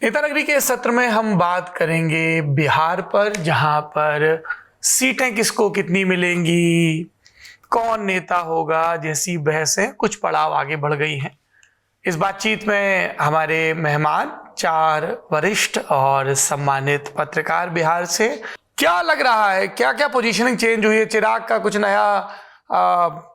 नेता नगरी के इस सत्र में हम बात करेंगे बिहार पर, जहां पर सीटें किसको कितनी मिलेंगी, कौन नेता होगा, जैसी बहसें कुछ पड़ाव आगे बढ़ गई हैं। इस बातचीत में हमारे मेहमान 4 वरिष्ठ और सम्मानित पत्रकार बिहार से। क्या लग रहा है, क्या क्या पोजीशनिंग चेंज हुई है? चिराग का कुछ नया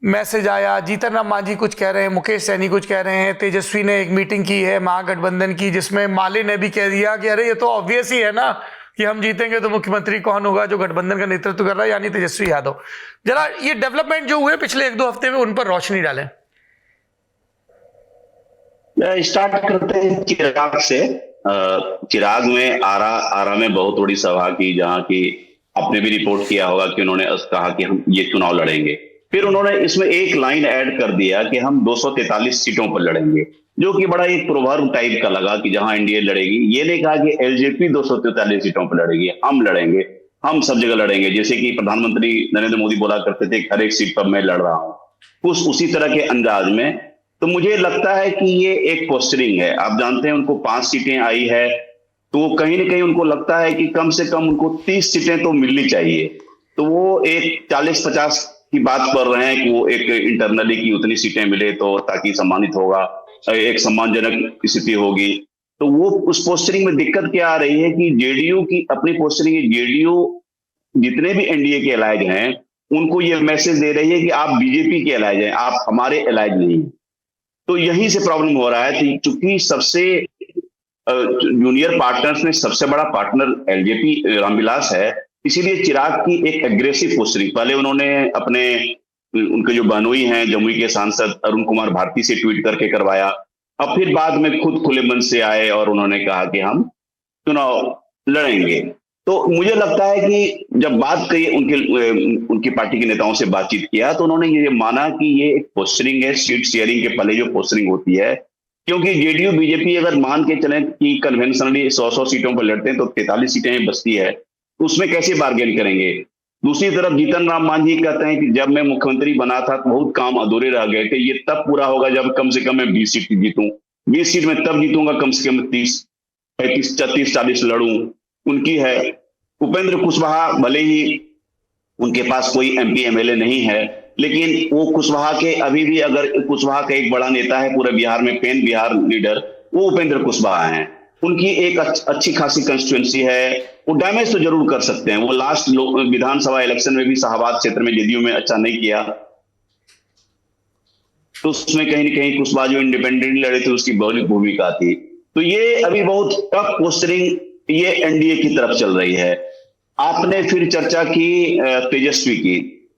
मैसेज आया, जीतन राम मांझी कुछ कह रहे हैं, मुकेश सैनी कुछ कह रहे हैं, तेजस्वी ने एक मीटिंग की है महागठबंधन की, जिसमें माले ने भी कह दिया कि अरे ये तो ऑब्वियस ही है ना कि हम जीतेंगे तो मुख्यमंत्री कौन होगा, जो गठबंधन का नेतृत्व कर रहा है, यानी तेजस्वी यादव। जरा ये डेवलपमेंट जो हुए पिछले 1-2 हफ्ते में, उन पर रोशनी डालें। स्टार्ट करते हैं चिराग से। चिराग में आरा में बहुत बड़ी सभा की, जहां की आपने भी रिपोर्ट किया होगा कि उन्होंने कहा कि हम ये चुनाव लड़ेंगे। फिर उन्होंने इसमें एक लाइन ऐड कर दिया कि हम 243 सीटों पर लड़ेंगे, जो कि बड़ा एक प्रोवर्ब टाइप का लगा कि जहां एनडीए लड़ेगी। ये नहीं कहा कि एलजेपी 243 सीटों पर लड़ेगी, हम लड़ेंगे, हम सब जगह लड़ेंगे। जैसे कि प्रधानमंत्री नरेंद्र मोदी बोला करते थे हर एक सीट पर मैं लड़ रहा हूं, उसी तरह के अंदाज में। तो मुझे लगता है कि ये एक पोस्टरिंग है। आप जानते हैं उनको 5 सीटें आई है, तो कहीं ना कहीं उनको लगता है कि कम से कम उनको 30 सीटें तो मिलनी चाहिए। तो वो एक 40-50 की बात कर रहे हैं कि वो एक इंटरनली की उतनी सीटें मिले तो ताकि सम्मानित होगा, एक सम्मानजनक स्थिति होगी। तो वो उस पोस्टरिंग में दिक्कत क्या आ रही है कि जेडीयू की अपनी पोस्टरिंग, जेडीयू जितने भी एनडीए के एलाइज हैं उनको ये मैसेज दे रही है कि आप बीजेपी के एलाइज हैं, आप हमारे एलाइज नहीं। तो यहीं से प्रॉब्लम हो रहा है, क्योंकि सबसे जूनियर पार्टनर्स में सबसे बड़ा पार्टनर एलजेपी रामविलास है। इसीलिए चिराग की एक एग्रेसिव पोस्टरिंग पहले उन्होंने अपने उनके जो बहनोई हैं जमुई के सांसद अरुण कुमार भारती से ट्वीट करके करवाया। अब फिर बाद में खुद खुले मन से आए और उन्होंने कहा कि हम चुनाव लड़ेंगे। तो मुझे लगता है कि जब बात कही उनकी पार्टी के नेताओं से बातचीत किया तो उन्होंने ये माना कि ये एक पोस्टरिंग है, सीट शेयरिंग के पहले जो पोस्टरिंग होती है। क्योंकि जेडीयू बीजेपी अगर मान के चले कि कन्वेंशनली 100 सीटों पर लड़ते हैं तो 43 सीटें बचती है, तो उसमें कैसे बार्गेन करेंगे। दूसरी तरफ जीतन राम मांझी कहते हैं कि जब मैं मुख्यमंत्री बना था तो बहुत काम अधूरे रह गए थे, ये तब पूरा होगा जब कम से कम मैं 20 सीट जीतूं, 20 सीट में तब जीतूंगा कम से कम 30-35-40 लड़ूं। उनकी है। उपेंद्र कुशवाहा भले ही उनके पास कोई एमपी एमएलए नहीं है, लेकिन वो कुशवाहा के अभी भी, अगर कुशवाहा का एक बड़ा नेता है पूरे बिहार में, पेन बिहार लीडर, वो उपेंद्र कुशवाहा हैं। उनकी एक अच्छी खासी कंस्टिट्यूएंसी है, वो डैमेज तो जरूर कर सकते हैं। वो लास्ट विधानसभा इलेक्शन में भी शाहबाद क्षेत्र में जेडीयू में अच्छा नहीं किया, तो उसमें कहीं ना कहीं कुशवाहा जो इंडिपेंडेंटली लड़े थे उसकी बड़ी भूमिका थी। तो ये अभी बहुत टफ पोस्टरिंग ये एनडीए की तरफ चल रही है। आपने फिर चर्चा की तेजस्वी की।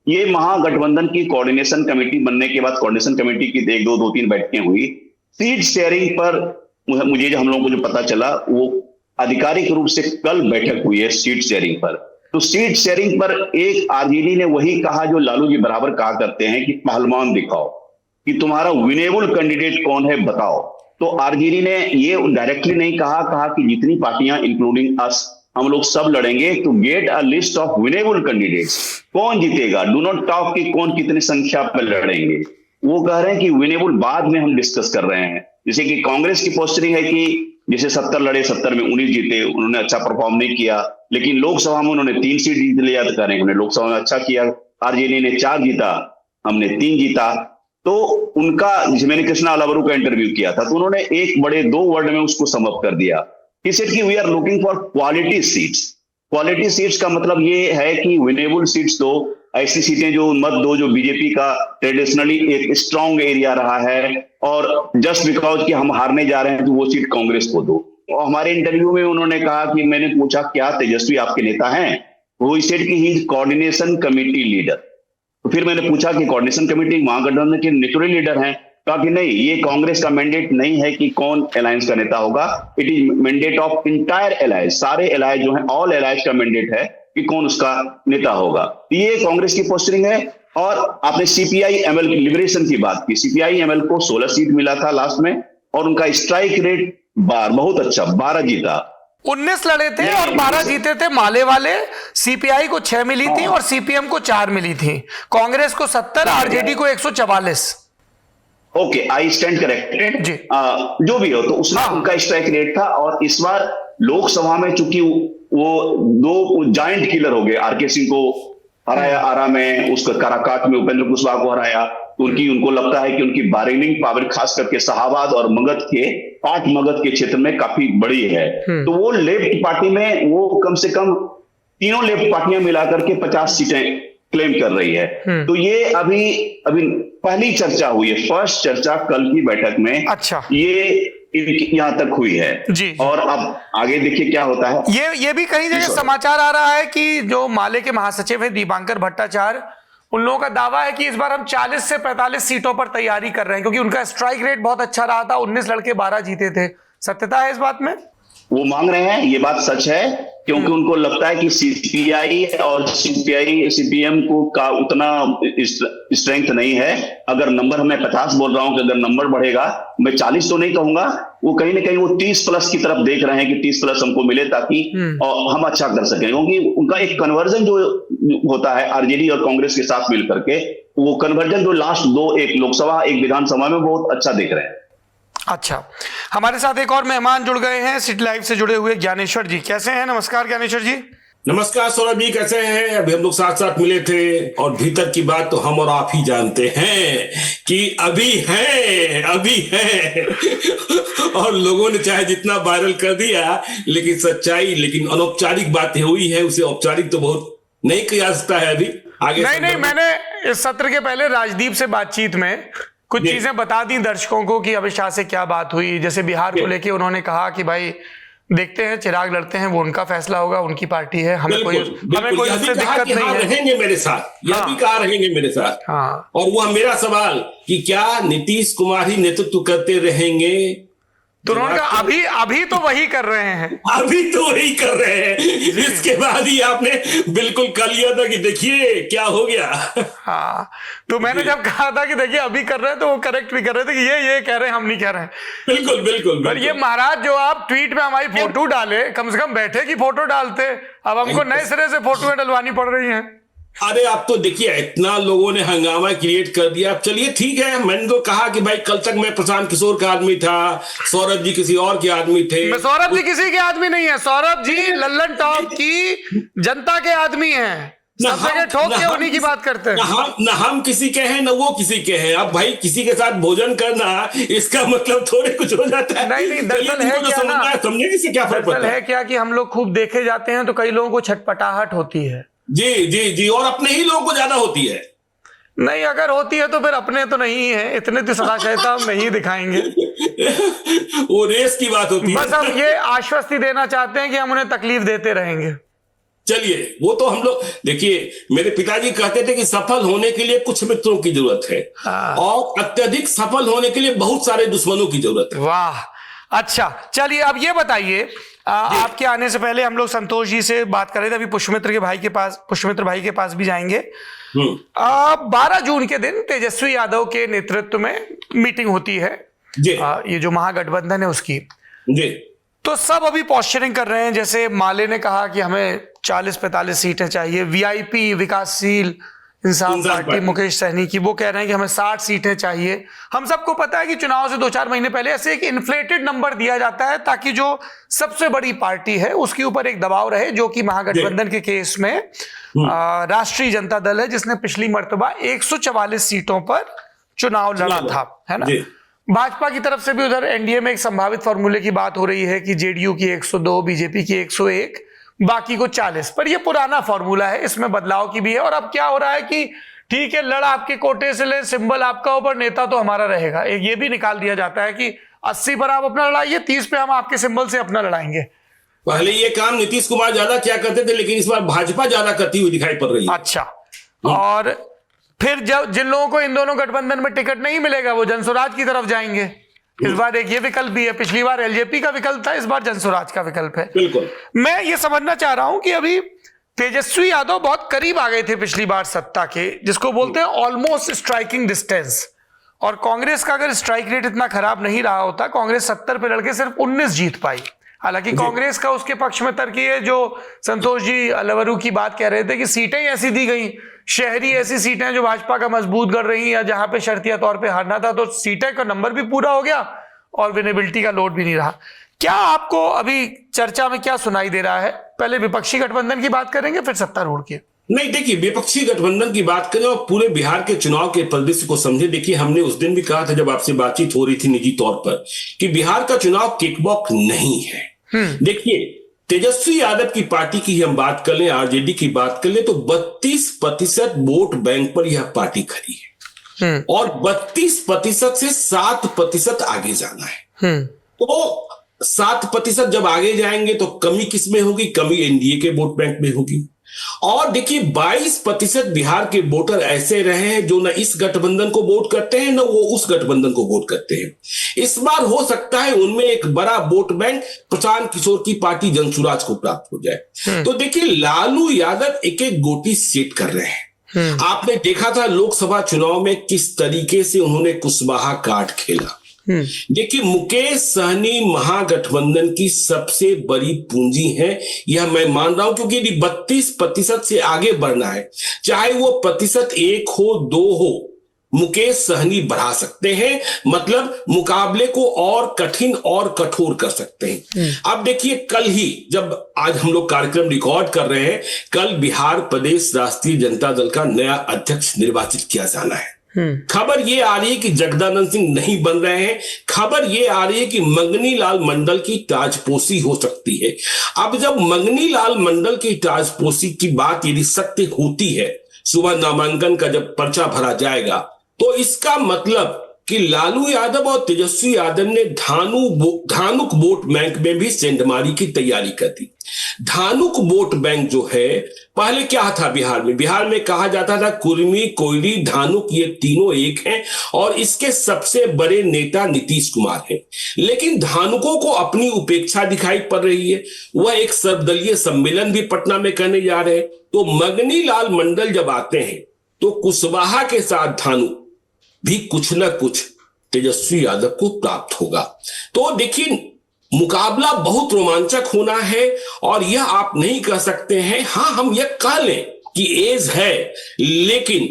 ये महागठबंधन की कोऑर्डिनेशन कमेटी बनने के बाद कोऑर्डिनेशन कमेटी की 1-2-3 बैठकें हुई। सीट शेयरिंग पर मुझे जो हम लोगों को जो पता चला, वो आधिकारिक रूप से कल बैठक हुई है सीट शेयरिंग पर। तो सीट शेयरिंग पर एक आरजेडी ने वही कहा जो लालू जी बराबर कहा करते हैं कि पहलवान दिखाओ, कि तुम्हारा विनेबल कैंडिडेट कौन है बताओ। तो आरजेडी ने ये डायरेक्टली नहीं कहा कि जितनी पार्टियां इंक्लूडिंग अस हम लोग सब लड़ेंगे, तो get a list of winnable candidates. कौन जीतेगा, डू नॉट टॉक कि कौन कितनी संख्या पर लड़ेंगे। वो कह रहे हैं कि विनेबल बाद में हम डिस्कस कर रहे हैं। जैसे कि कांग्रेस की पोस्टरिंग है कि जैसे 70 लड़े, 70 में 19 जीते, उन्होंने अच्छा परफॉर्म नहीं किया, लेकिन लोकसभा में उन्होंने 3 सीट जीत लिया, तो कह रहे हैं उन्होंने लोकसभा में अच्छा किया। आरजेडी ने 4 जीता, हमने 3 जीता। तो उनका, जैसे मैंने कृष्णा अलावरू का इंटरव्यू किया था, तो उन्होंने एक बड़े 2 वर्ड में उसको सम अप कर दिया। He said कि we are looking for quality seats. Quality seats का मतलब ये है कि विनेबल सीट्स दो, ऐसी सीटें जो मत दो जो बीजेपी का ट्रेडिशनली एक स्ट्रांग एरिया रहा है, और जस्ट बिकॉज कि हम हारने जा रहे हैं तो वो सीट कांग्रेस को दो। और हमारे इंटरव्यू में उन्होंने कहा कि मैंने पूछा क्या तेजस्वी आपके नेता हैं, वो सेड कि he is coordination committee leader. तो फिर मैंने पूछा कि कोऑर्डिनेशन कमेटी महागठबंधन के नेचुरल लीडर हैं? कहा कि नहीं, ये कांग्रेस का मैंडेट नहीं है कि कौन अलायंस का नेता होगा, it is mandate of entire alliance, सारे अलायंस जो हैं, ऑल अलायंस का मैंडेट है कि कौन उसका नेता होगा। ये कांग्रेस की पोस्टरिंग है। और आपने सीपीआई एमएल लिबरेशन की बात की। सीपीआई एमएल को 16 सीट मिला था लास्ट में, और उनका स्ट्राइक रेट बहुत अच्छा, 12 जीता। 19 लड़े थे और 12 जीते थे माले वाले। सीपीआई को 6 मिली थी और सीपीएम को 4 मिली थी। कांग्रेस को 70, आरजेडी को 144। Okay, I stand corrected. जी। जो भी हो, तो उसमें हाँ। उनका स्ट्राइक रेट था। और इस बार लोकसभा में चूंकि वो दो जायंट किलर हो गए, आरके सिंह को हराया आरा में, उसका काराकाट में उपेंद्र कुशवाहा को हराया, तो उनको लगता है कि उनकी बार्गेनिंग पावर खास करके शाहाबाद और मगध के, 8 मगध के क्षेत्र में काफी बड़ी है। तो वो लेफ्ट पार्टी में वो कम से कम तीनों लेफ्ट पार्टियां मिलाकर के 50 सीटें क्लेम कर रही है। तो ये अभी पहली चर्चा हुई है, फर्स्ट चर्चा कल की बैठक में। अच्छा, ये यहां तक हुई है जी। और अब आगे देखिए क्या होता है। ये भी कहीं जगह समाचार आ रहा है कि जो माले के महासचिव है दीपांकर भट्टाचार्य, उन लोगों का दावा है कि इस बार हम 40 से 45 सीटों पर तैयारी कर रहे हैं, क्योंकि उनका स्ट्राइक रेट बहुत अच्छा रहा था, 19 लड़के 12 जीते थे। सत्यता है इस बात में? वो मांग रहे हैं, ये बात सच है, क्योंकि उनको लगता है कि सीपीआई और सीपीएम को का उतना स्ट्रेंथ नहीं है। अगर नंबर, मैं 50 बोल रहा हूं कि अगर नंबर बढ़ेगा, मैं 40 तो नहीं कहूंगा, वो कहीं ना कहीं वो 30 प्लस की तरफ देख रहे हैं कि 30 प्लस हमको मिले ताकि हम अच्छा कर सकें। क्योंकि उनका एक कन्वर्जन जो होता है आरजेडी और कांग्रेस के साथ मिलकर के, वो कन्वर्जन जो लास्ट दो, एक लोकसभा एक विधानसभा में, बहुत अच्छा देख रहे हैं। अच्छा, हमारे साथ एक और मेहमान जुड़ गए हैं सिटी लाइव से जुड़े हुए, ज्ञानेश्वर जी। कैसे हैं? नमस्कार ज्ञानेश्वर जी। नमस्कार सौरभ जी, कैसे हैं? अभी हम लोग साथ साथ मिले थे और भीतर की बात तो हम और आप ही जानते हैं कि अभी है और लोगों ने चाहे जितना वायरल कर दिया, लेकिन सच्चाई, लेकिन अनौपचारिक बातें हुई है, उसे औपचारिक तो बहुत नहीं किया जा सकता है अभी आगे। नहीं, मैंने इस सत्र के पहले राजदीप से बातचीत में कुछ चीजें बता दी दर्शकों को कि अमित शाह से क्या बात हुई। जैसे बिहार को लेके उन्होंने कहा कि भाई देखते हैं, चिराग लड़ते हैं, वो उनका फैसला होगा, उनकी पार्टी है, हमें कोई उससे दिक्कत नहीं है। रहेंगे मेरे साथ, यह भी कहा रहेंगे मेरे साथ। हाँ। और वह मेरा सवाल कि क्या नीतीश कुमार ही नेतृत्व करते रहेंगे? तो उन्होंने कहा अभी तो वही कर रहे हैं, अभी तो वही कर रहे हैं। इसके बाद ही आपने बिल्कुल कर लिया था कि देखिए क्या हो गया। हाँ, तो मैंने जब कहा था कि देखिए अभी कर रहे हैं, तो वो करेक्ट भी कर रहे थे कि ये कह रहे हैं, हम नहीं कह रहे हैं। बिल्कुल बिल्कुल। पर ये महाराज जो आप ट्वीट में हमारी फोटो डाले, कम से कम बैठे की फोटो डालते, अब हमको नए सिरे से फोटो डलवानी पड़ रही है। अरे आप तो देखिए इतना लोगों ने हंगामा क्रिएट कर दिया। चलिए ठीक है, मैंने तो कहा कि भाई कल तक मैं प्रशांत किशोर का आदमी था, सौरभ जी किसी और के आदमी थे। मैं सौरभ जी किसी के आदमी नहीं है, सौरभ जी लल्लन टॉप की जनता के आदमी हैं, सब जगह ठोक के उन्हीं की बात करते हैं। न हम किसी के हैं न वो किसी के हैं। अब भाई किसी के साथ भोजन करना इसका मतलब थोड़े कुछ हो जाता है। नहीं, दरअसल है क्या ना, समझने से क्या फर्क पड़ता है क्या कि हम लोग खूब देखे जाते हैं तो कई लोगों को छटपटाहट होती है। जी जी जी, और अपने ही लोगों को ज्यादा होती है। नहीं, अगर होती है तो फिर अपने तो नहीं है, इतने तो सदाशयता हम नहीं दिखाएंगे। वो रेस की बात होती है। बस हम ये आश्वस्ति देना चाहते हैं कि हम उन्हें तकलीफ देते रहेंगे। चलिए, वो तो हम लोग, देखिए मेरे पिताजी कहते थे कि सफल होने के लिए कुछ मित्रों की जरूरत है और अत्यधिक सफल होने के लिए बहुत सारे दुश्मनों की जरूरत है। वाह, अच्छा चलिए अब ये बताइए, आपके आने से पहले हम लोग संतोष जी से बात कर रहे थे, अभी पुष्पमित्र भाई के पास भी जाएंगे। 12 जून के दिन तेजस्वी यादव के नेतृत्व में मीटिंग होती है, ये जो महागठबंधन है उसकी। जी। तो सब अभी पॉस्चरिंग कर रहे हैं, जैसे माले ने कहा कि हमें 40-45 सीटें चाहिए, वीआईपी विकासशील इंसान पार्टी मुकेश सहनी की, वो कह रहे हैं कि हमें 60 सीटें चाहिए। हम सबको पता है कि चुनाव से 2-4 महीने पहले ऐसे एक इन्फ्लेटेड नंबर दिया जाता है ताकि जो सबसे बड़ी पार्टी है उसके ऊपर एक दबाव रहे, जो कि महागठबंधन के केस में राष्ट्रीय जनता दल है, जिसने पिछली मर्तबा 144 सीटों पर चुनाव लड़ा था, है ना। भाजपा की तरफ से भी उधर एनडीए में एक संभावित फॉर्मूले की बात हो रही है कि जेडीयू की 102, बीजेपी की 101, बाकी को 40। पर ये पुराना फॉर्मूला है, इसमें बदलाव की भी है। और अब क्या हो रहा है कि ठीक है, लड़ आपके कोटे से ले, सिंबल आपका ऊपर, नेता तो हमारा रहेगा। एक ये भी निकाल दिया जाता है कि 80 पर आप अपना लड़ाइए, 30 पे हम आपके सिंबल से अपना लड़ाएंगे। पहले ये काम नीतीश कुमार ज्यादा क्या करते थे, लेकिन इस बार भाजपा ज्यादा करती हुई दिखाई पड़ रही है। अच्छा, और फिर जब जिन लोगों को इन दोनों गठबंधन में टिकट नहीं मिलेगा वो जनसुराज की तरफ जाएंगे। इस बार एक ये विकल्प भी है, पिछली बार एलजेपी का विकल्प था, इस बार जनसुराज का विकल्प है। बिल्कुल। मैं ये समझना चाह रहा हूं कि अभी तेजस्वी यादव बहुत करीब आ गए थे पिछली बार सत्ता के, जिसको बोलते हैं ऑलमोस्ट स्ट्राइकिंग डिस्टेंस। और कांग्रेस का अगर स्ट्राइक रेट इतना खराब नहीं रहा होता, कांग्रेस 70 पे लड़के सिर्फ 19 जीत पाई। हालांकि कांग्रेस का उसके पक्ष में तर्क ये है, जो संतोष जी अलवरू की बात कह रहे थे कि सीटें ऐसी दी गई, शहरी ऐसी सीटें जो भाजपा का मजबूत कर रही या जहां पे शर्तिया तौर पे हारना था, तो सीटें का नंबर भी पूरा हो गया और विनेबिलिटी का लोड भी नहीं रहा। क्या आपको अभी चर्चा में क्या सुनाई दे रहा है? पहले विपक्षी गठबंधन की बात करेंगे, फिर सत्तारूढ़ की। नहीं, देखिए, विपक्षी गठबंधन की बात करें और पूरे बिहार के चुनाव के परिदृश्य को समझे। देखिए, हमने उस दिन भी कहा था जब आपसे बातचीत हो रही थी निजी तौर पर कि बिहार का चुनाव किकबॉक्स नहीं है। देखिए, तेजस्वी यादव की पार्टी की हम बात कर लें, आरजेडी की बात कर लें, तो 32% वोट बैंक पर यह पार्टी खड़ी है और 32% से 7% आगे जाना है। तो 7% जब आगे जाएंगे तो कमी किसमें होगी? कमी एनडीए के वोट बैंक में होगी। और देखिए, 22% बिहार के वोटर ऐसे रहे हैं जो न इस गठबंधन को वोट करते हैं न वो उस गठबंधन को वोट करते हैं। इस बार हो सकता है उनमें एक बड़ा वोट बैंक प्रशांत किशोर की पार्टी जनसुराज को प्राप्त हो जाए। तो देखिए, लालू यादव एक एक गोटी सेट कर रहे हैं। आपने देखा था लोकसभा चुनाव में किस तरीके से उन्होंने कुशवाहा कार्ड खेला। देखिए, मुकेश सहनी महागठबंधन की सबसे बड़ी पूंजी है, यह मैं मान रहा हूं, क्योंकि यदि 32% से आगे बढ़ना है, चाहे वो प्रतिशत 1 हो 2 हो, मुकेश सहनी बढ़ा सकते हैं। मतलब मुकाबले को और कठिन और कठोर कर सकते हैं। अब देखिए, कल ही जब आज हम लोग कार्यक्रम रिकॉर्ड कर रहे हैं, कल बिहार प्रदेश राष्ट्रीय जनता दल का नया अध्यक्ष निर्वाचित किया जाना है। खबर ये आ रही है कि जगदानंद सिंह नहीं बन रहे हैं। खबर ये आ रही है कि मंगनी लाल मंडल की ताजपोशी हो सकती है। अब जब मंगनी लाल मंडल की ताजपोशी की बात यदि सत्य होती है, सुबह नामांकन का जब पर्चा भरा जाएगा, तो इसका मतलब कि लालू यादव और तेजस्वी यादव ने धानुक वोट बैंक में भी सेंधमारी की तैयारी कर दी। धानुक वोट बैंक जो है, पहले क्या था बिहार में कहा जाता था कुर्मी, कोयली, धानुक, ये तीनों एक हैं और इसके सबसे बड़े नेता नीतीश कुमार हैं। लेकिन धानुकों को अपनी उपेक्षा दिखाई पड़ रही है। वह एक सर्वदलीय सम्मेलन भी पटना में करने जा रहे हैं। तो मंगनी लाल मंडल जब आते हैं तो कुशवाहा के साथ धानु भी कुछ न कुछ तेजस्वी यादव को प्राप्त होगा। तो देखिए, मुकाबला बहुत रोमांचक होना है और यह आप नहीं कह सकते हैं। हाँ, हम यह कह लें कि एज है, लेकिन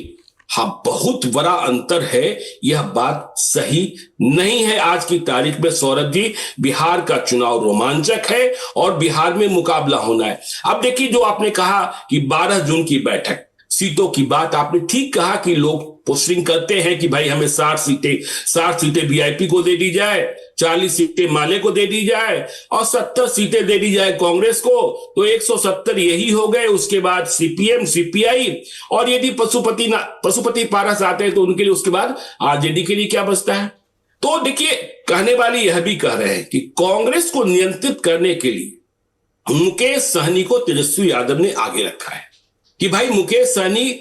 हाँ, बहुत बड़ा अंतर है। यह बात सही नहीं है आज की तारीख में। सौरभ जी, बिहार का चुनाव रोमांचक है और बिहार में मुकाबला होना है। अब देखिए, जो आपने कहा कि 12 जून की बैठक, सीटों की बात आपने ठीक कहा कि लोग पोस्टिंग करते हैं कि भाई हमें 60 सीटें वीआईपी को दे दी जाए, 40 सीटें माले को दे दी जाए और 70 सीटें दे दी जाए कांग्रेस को, तो 170 यही हो गए। उसके बाद सीपीएम, सीपीआई और यदि पशुपति पारस आते हैं तो उनके लिए उसके बाद आरजेडी के लिए क्या बचता है। तो देखिए, कहने वाले यह भी कह रहे हैं कि कांग्रेस को नियंत्रित करने के लिए मुकेश सहनी को तेजस्वी यादव ने आगे रखा है कि भाई मुकेश सहनी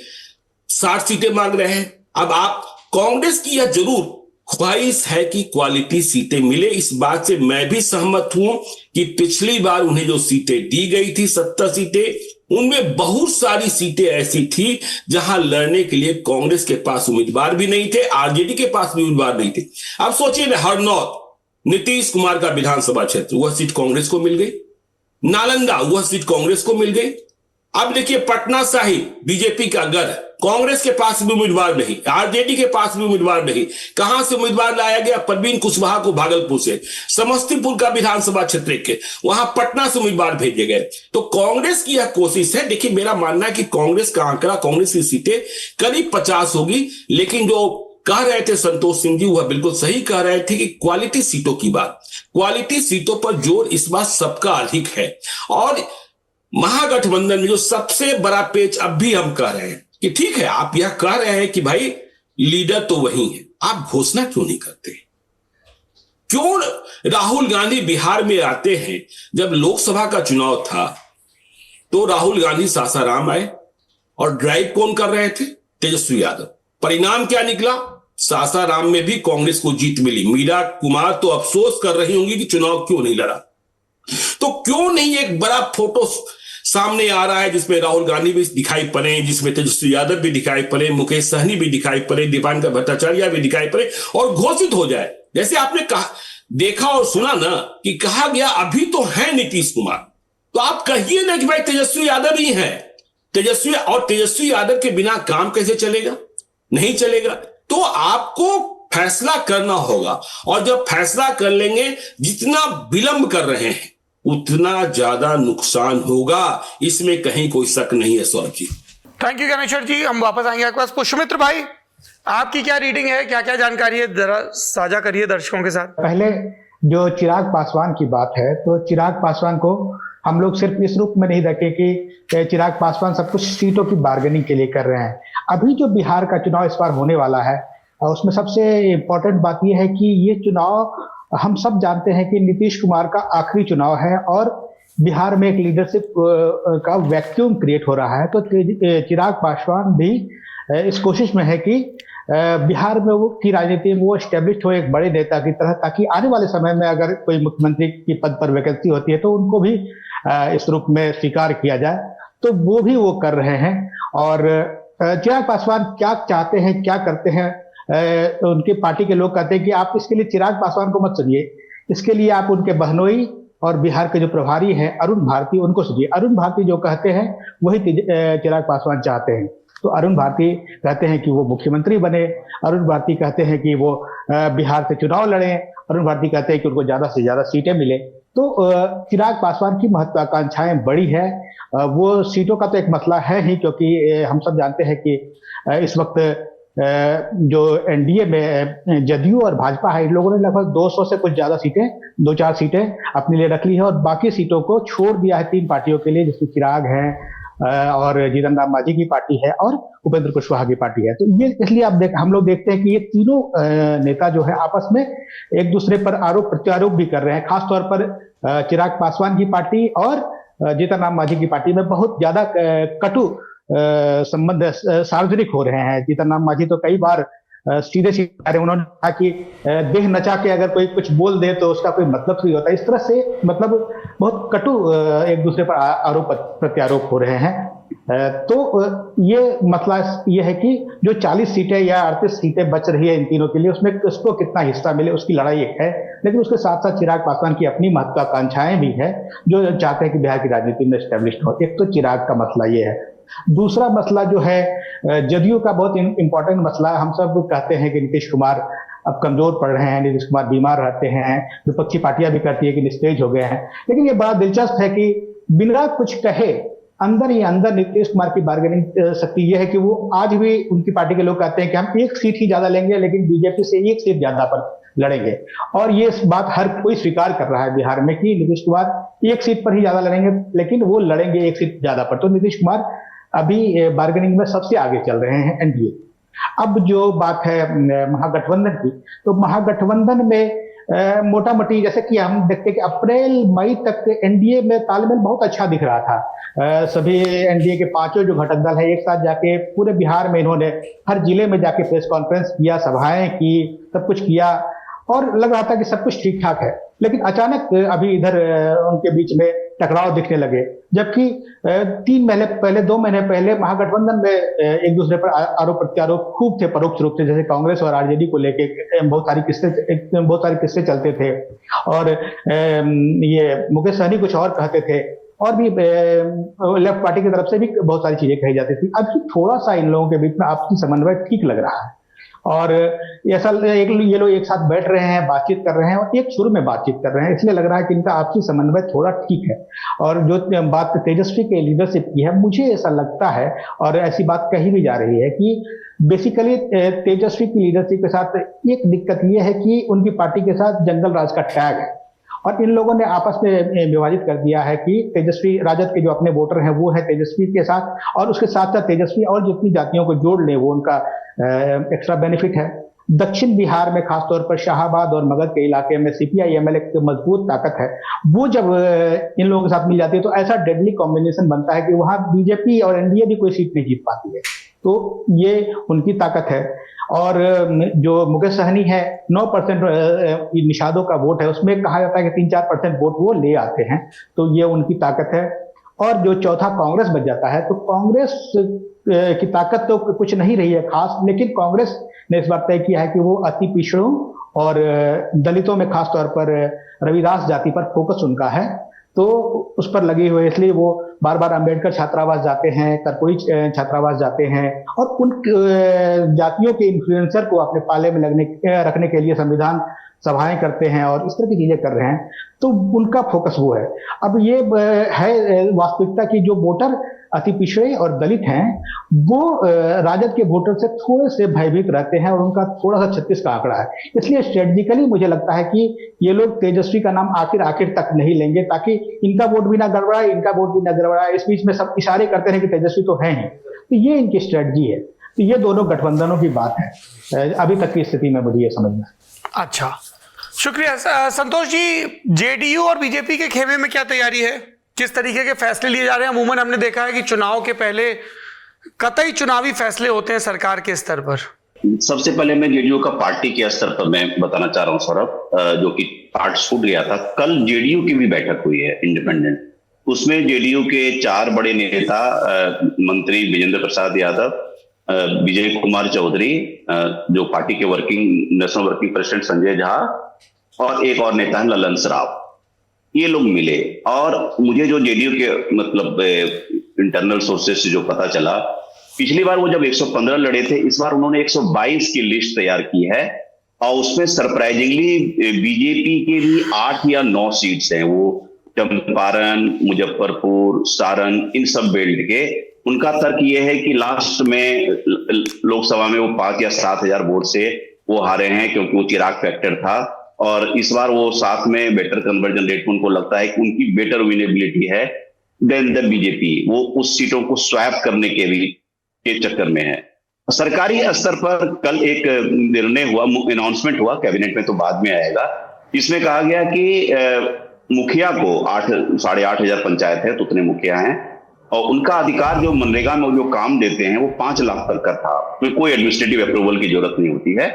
60 सीटें मांग रहे हैं। अब आप कांग्रेस की यह जरूर ख्वाहिश है कि क्वालिटी सीटें मिले। इस बात से मैं भी सहमत हूं कि पिछली बार उन्हें जो सीटें दी गई थी 70 सीटें, उनमें बहुत सारी सीटें ऐसी थी जहां लड़ने के लिए कांग्रेस के पास उम्मीदवार भी नहीं थे, आरजेडी के पास भी उम्मीदवार नहीं थे। अब सोचिए, हरनौत नीतीश कुमार का विधानसभा क्षेत्र, वह सीट कांग्रेस को मिल गई। नालंदा, वह सीट कांग्रेस को मिल गई। अब देखिए, पटना साहिब बीजेपी का गढ़, कांग्रेस के पास भी उम्मीदवार नहीं, आरजेडी के पास भी उम्मीदवार नहीं। कहां से उम्मीदवार लाया गया? परवीन कुशवाहा को भागलपुर से। समस्तीपुर का विधानसभा क्षेत्र के, वहां पटना से उम्मीदवार भेजे गए। तो कांग्रेस की यह कोशिश है। देखिए, मेरा मानना है कि कांग्रेस का आंकड़ा, कांग्रेस की सीटें करीब 50 होगी। लेकिन जो कह रहे थे संतोष सिंह जी, वह बिल्कुल सही कह रहे थे कि क्वालिटी सीटों की बात, क्वालिटी सीटों पर जोर इस बार सबका अधिक है। और महागठबंधन में जो सबसे बड़ा पेच अब भी हम कह रहे हैं कि ठीक है, आप यह कह रहे हैं कि भाई लीडर तो वही है, आप घोषणा क्यों नहीं करते? क्यों राहुल गांधी बिहार में आते हैं? जब लोकसभा का चुनाव था तो राहुल गांधी सासाराम आए और ड्राइव कौन कर रहे थे? तेजस्वी यादव। परिणाम क्या निकला? सासाराम में भी कांग्रेस को जीत मिली। मीरा कुमार तो अफसोस कर रही होंगी कि चुनाव क्यों नहीं लड़ा। तो क्यों नहीं एक बड़ा फोटो सामने आ रहा है जिसमें राहुल गांधी भी दिखाई पड़े, जिसमें तेजस्वी यादव भी दिखाई पड़े, मुकेश सहनी भी दिखाई पड़े, दीपांकर भट्टाचार्य भी दिखाई पड़े और घोषित हो जाए जैसे आपने कहा, देखा और सुना ना कि कहा गया अभी तो है नीतीश कुमार, तो आप कहिए ना कि भाई तेजस्वी यादव ही है। तेजस्वी यादव के बिना काम कैसे चलेगा? नहीं चलेगा। तो आपको फैसला करना होगा, और जब फैसला कर लेंगे, जितना विलंब कर रहे हैं उतना ज्यादा नुकसान होगा, इसमें कहीं कोई शक नहीं है। सौरभ जी, थैंक यू ज्ञानेश्वर जी। हम वापस आएंगे आपके पास। पुष्पमित्र भाई, आपकी क्या रीडिंग है, क्या क्या जानकारी है, जरा साझा करिए दर्शकों के साथ। पहले जो चिराग पासवान की बात है, तो चिराग पासवान को हम लोग सिर्फ इस रूप में नहीं देखें कि चिराग पासवान सब कुछ सीटों की बार्गेनिंग के लिए कर रहे हैं। अभी जो बिहार का चुनाव इस बार होने वाला है, उसमें सबसे इम्पोर्टेंट बात यह है कि ये चुनाव हम सब जानते हैं कि नीतीश कुमार का आखिरी चुनाव है और बिहार में एक लीडरशिप का वैक्यूम क्रिएट हो रहा है। तो चिराग पासवान भी इस कोशिश में है कि बिहार में वो की राजनीति में वो एस्टेब्लिश हो एक बड़े नेता की तरह, ताकि आने वाले समय में अगर कोई मुख्यमंत्री की पद पर वैकेंसी होती है तो उनको भी इस रूप में स्वीकार किया जाए। तो वो भी वो कर रहे हैं। और चिराग पासवान क्या चाहते हैं, क्या करते हैं, तो उनकी पार्टी के लोग कहते हैं कि आप इसके लिए चिराग पासवान को मत सुनिए, इसके लिए आप उनके बहनोई और बिहार के जो प्रभारी हैं अरुण भारती, उनको सुनिए। अरुण भारती जो कहते हैं वही चिराग पासवान चाहते हैं। तो अरुण भारती कहते हैं कि वो मुख्यमंत्री बने, अरुण भारती कहते हैं कि वो बिहार से चुनाव लड़ें, अरुण भारती कहते हैं कि उनको ज्यादा से ज्यादा सीटें मिले। तो चिराग पासवान की महत्वाकांक्षाएं बड़ी है। वो सीटों का तो एक मसला है ही, क्योंकि हम सब जानते हैं कि इस वक्त जो एनडीए में जदयू और भाजपा है, इन लोगों ने लगभग 200 से कुछ ज्यादा सीटें, 2-4 सीटें अपने लिए रख ली है और बाकी सीटों को छोड़ दिया है 3 पार्टियों के लिए, जिसमें चिराग है और जीतन राम मांझी की पार्टी है और उपेंद्र कुशवाहा की पार्टी है। तो ये इसलिए हम लोग देखते हैं कि ये तीनों नेता जो है आपस में एक दूसरे पर आरोप प्रत्यारोप भी कर रहे हैं। खासतौर पर चिराग पासवान की पार्टी और जीतन राम मांझी की पार्टी में बहुत ज्यादा कटु संबंध सार्वजनिक हो रहे हैं। जीतन राम मांझी तो कई बार सीधे सीधे उन्होंने कहा कि देह नचा के अगर कोई कुछ बोल दे तो उसका कोई मतलब नहीं होता। इस तरह से मतलब बहुत कटु एक दूसरे पर आरोप प्रत्यारोप हो रहे हैं। तो ये मसला ये है कि जो 40 सीटें या 38 सीटें बच रही है इन तीनों के लिए, उसमें उसको कितना हिस्सा मिले, उसकी लड़ाई एक है। लेकिन उसके साथ साथ चिराग पासवान की अपनी महत्वाकांक्षाएं भी है जो चाहते हैं कि बिहार की राजनीति में एस्टेब्लिश हो। एक तो चिराग का मसला ये है। दूसरा मसला जो है जदयू का बहुत इंपॉर्टेंट मसला है। हम सब कहते हैं कि नीतीश कुमार अब कमजोर पड़ रहे हैं, नीतीश कुमार बीमार रहते हैं, विपक्षी पार्टियां भी कहती है कि निस्तेज हो गए हैं। लेकिन ये बड़ा दिलचस्प है कि बिना कुछ कहे अंदर ही अंदर नीतीश कुमार की बार्गेनिंग शक्ति यह है कि वो आज भी उनकी पार्टी के लोग कहते हैं कि हम 1 सीट ही ज्यादा लेंगे, लेकिन बीजेपी से 1 सीट ज्यादा पर लड़ेंगे। और ये बात हर कोई स्वीकार कर रहा है बिहार में कि नीतीश कुमार 1 सीट पर ही ज्यादा लड़ेंगे, लेकिन वो लड़ेंगे 1 सीट ज्यादा पर। तो नीतीश कुमार अभी बार्गेनिंग में सबसे आगे चल रहे हैं एनडीए। अब जो बात है महागठबंधन की, तो महागठबंधन में मोटा मोटी जैसे कि हम देखते हैं कि अप्रैल मई तक एनडीए में तालमेल बहुत अच्छा दिख रहा था। सभी एनडीए के 5 जो घटक दल है एक साथ जाके पूरे बिहार में इन्होंने हर जिले में जाके प्रेस कॉन्फ्रेंस किया, सभाएं की, सब कुछ किया और लग रहा था कि सब कुछ ठीक ठाक है। लेकिन अचानक अभी इधर उनके बीच में टकराव दिखने लगे, जबकि 2 महीने पहले महागठबंधन में एक दूसरे पर आरोप प्रत्यारोप खूब थे परोक्ष रूप से। जैसे कांग्रेस और आरजेडी को लेके बहुत सारी किस्से चलते थे और ये मुकेश सहनी कुछ और कहते थे और भी लेफ्ट पार्टी की तरफ से भी बहुत सारी चीजें कही जाती थी। अब थोड़ा सा इन लोगों के बीच में आपसी समन्वय ठीक लग रहा है और ऐसा ये लोग एक साथ बैठ रहे हैं, बातचीत कर रहे हैं और एक सुर में बातचीत कर रहे हैं। इसलिए लग रहा है कि इनका आपसी समन्वय थोड़ा ठीक है। और जो बात तेजस्वी के लीडरशिप की है, मुझे ऐसा लगता है और ऐसी बात कही भी जा रही है कि बेसिकली तेजस्वी की लीडरशिप के साथ एक दिक्कत ये है कि उनकी पार्टी के साथ जंगल राज का टैग है और इन लोगों ने आपस में विभाजित कर दिया है कि तेजस्वी राजद के जो अपने वोटर हैं वो है तेजस्वी के साथ और उसके साथ साथ तेजस्वी और जितनी जातियों को जोड़ ले वो उनका एक्स्ट्रा बेनिफिट है। दक्षिण बिहार में खासतौर पर शाहाबाद और मगध के इलाके में सीपीआई एमएल एक मजबूत ताकत है। वो जब इन लोगों के साथ मिल जाती है तो ऐसा डेडली कॉम्बिनेशन बनता है कि वहां बीजेपी और एनडीए भी कोई सीट नहीं जीत पाती है। तो ये उनकी ताकत है। और जो मुकेश सहनी है 9% निषादों का वोट है, उसमें कहा जाता है कि 3-4% वोट वो ले आते हैं, तो ये उनकी ताकत है। और जो चौथा कांग्रेस बच जाता है तो कांग्रेस की ताकत तो कुछ नहीं रही है खास, लेकिन कांग्रेस ने इस बार तय किया है कि वो अति पिछड़ों और दलितों में खास तौर पर रविदास जाति पर फोकस उनका है, तो उस पर लगे हुए, इसलिए वो बार बार अंबेडकर छात्रावास जाते हैं, कर्पूरी छात्रावास जाते हैं और उन जातियों के इन्फ्लुएंसर को अपने पाले में रखने के लिए संविधान सभाएं करते हैं और इस तरह की चीजें कर रहे हैं, तो उनका फोकस वो है। अब ये है वास्तविकता की जो वोटर अति पिछड़े और दलित हैं वो राजद के वोटर से थोड़े से भयभीत रहते हैं और उनका थोड़ा सा 36 का आंकड़ा है। इसलिए स्ट्रेटेजिकली मुझे लगता है कि ये लोग तेजस्वी का नाम आखिर तक नहीं लेंगे, ताकि इनका वोट भी ना गड़बड़ाए, इनका वोट भी ना गड़बड़ाए। इस बीच में सब इशारे करते हैं कि तेजस्वी तो है ही, तो ये इनकी स्ट्रेटजी है। तो ये दोनों गठबंधनों की बात है अभी तक की स्थिति में, मुझे ये समझना है। अच्छा, शुक्रिया संतोष जी। जेडीयू और बीजेपी के खेमे में क्या तैयारी है, किस तरीके के फैसले लिए जा रहे हैं? अमूमन हमने देखा है कि चुनाव के पहले कतई चुनावी फैसले होते हैं सरकार के स्तर पर। सबसे पहले मैं जेडीयू का पार्टी के स्तर पर मैं बताना चाह रहा हूं सौरभ, जो कि पार्ट छूट गया था। कल जेडीयू की भी बैठक हुई है इंडिपेंडेंट, उसमें जेडीयू के 4 बड़े नेता मंत्री विजेंद्र प्रसाद यादव, विजय कुमार चौधरी, जो पार्टी के national working president Sanjay Jha और एक और नेता है ललन सराफ, ये लोग मिले। और मुझे जो जेडीयू के मतलब इंटरनल सोर्सेस से जो पता चला, पिछली बार वो जब 115 लड़े थे, इस बार उन्होंने 122 की लिस्ट तैयार की है और उसमें सरप्राइजिंगली बीजेपी के भी 8 या 9 सीट्स हैं। वो चंपारण, मुजफ्फरपुर, सारण, इन सब बेल्ट के। उनका तर्क ये है कि लास्ट में लोकसभा में वो 5 या 7 हजार वोट से वो हारे हैं, क्योंकि वो चिराग फैक्टर था। और इस बार वो साथ में बेटर कन्वर्जन रेट, उनको लगता है कि उनकी बेटर विनेबिलिटी है देन द बीजेपी। वो उस सीटों को स्वैप करने के चक्कर में है। सरकारी स्तर पर कल एक निर्णय हुआ, अनाउंसमेंट हुआ कैबिनेट में, तो बाद में आएगा। इसमें कहा गया कि मुखिया को 8,500 हजार पंचायत है तो उतने मुखिया हैं, और उनका अधिकार जो मनरेगा में जो काम देते हैं वो 5 लाख तक का था, तो कोई एडमिनिस्ट्रेटिव अप्रूवल की जरूरत नहीं होती है।